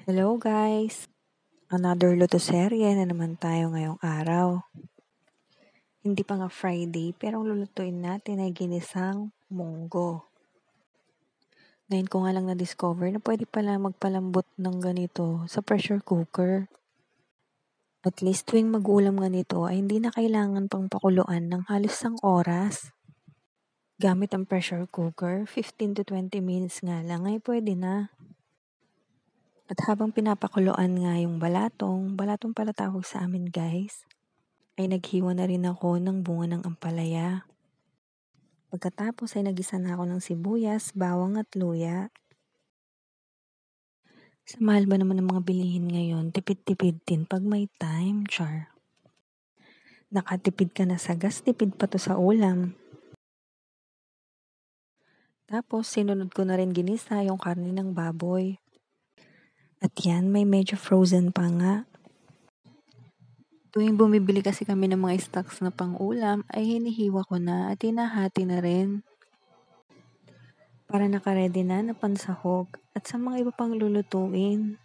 Hello guys! Another luto serye na naman tayo ngayong araw. Hindi pa nga Friday pero ang lulutuin natin ay ginisang munggo. Ngayon ko nga lang na-discover na pwede pala magpalambot ng ganito sa pressure cooker. At least tuwing mag-ulam ganito ay hindi na kailangan pang pakuluan ng halos 1 oras. Gamit ang pressure cooker, 15 to 20 minutes nga lang ay pwede na. At habang pinapakuluan nga yung balatong pala tawag sa amin guys, ay naghiwa na rin ako ng bunga ng ampalaya. Pagkatapos ay nagisa na ako ng sibuyas, bawang at luya. Sa mahal ba naman ng mga bilihin ngayon, tipid-tipid din pag may time, char. Nakatipid ka na sa gas, tipid pa to sa ulam. Tapos sinunod ko na rin ginisa yung karne ng baboy. At yan, may medyo frozen pa nga. Tuwing bumibili kasi kami ng mga stocks na pang-ulam, ay hinihiwa ko na at hinahati na rin. Para nakaredy na pansahog at sa mga iba pang lulutuin.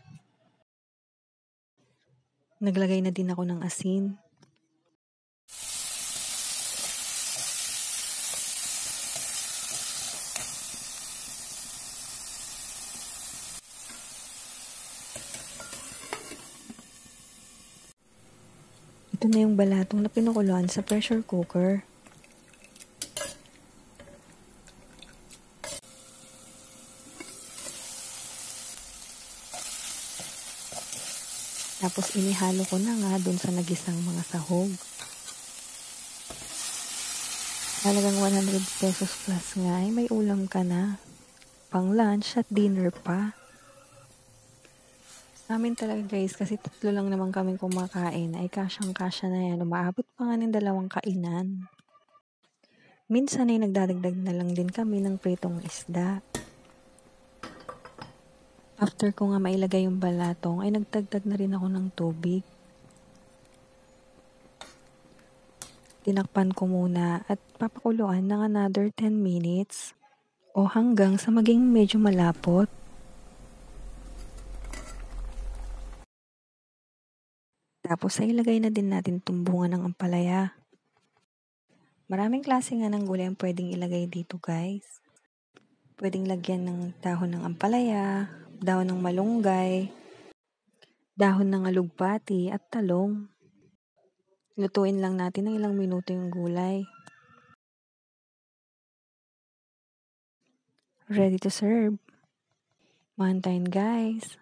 Naglagay na din ako ng asin. Ito na yung balatong na pinukuluan sa pressure cooker. Tapos inihalo ko na nga dun sa nagisang mga sahog. Talagang 100 pesos plus nga ay may ulam ka na. Pang lunch at dinner pa. Sa amin talaga guys, kasi 3 lang naman kaming kumakain, ay kasyang-kasya na yan. Umaabot pa nga ng 2 kainan. Minsan ay nagdadagdag na lang din kami ng pritong isda. After ko nga mailagay yung balatong, ay nagdagdag na rin ako ng tubig. Tinakpan ko muna at papakuluan ng another 10 minutes o hanggang sa maging medyo malapot. Tapos ay ilagay na din natin itong bunga ng ampalaya. Maraming klase nga ng gulay ang pwedeng ilagay dito guys. Pwedeng lagyan ng dahon ng ampalaya, dahon ng malunggay, dahon ng alugpati at talong. Lutuin lang natin ng ilang minuto yung gulay. Ready to serve. Mahantayin guys.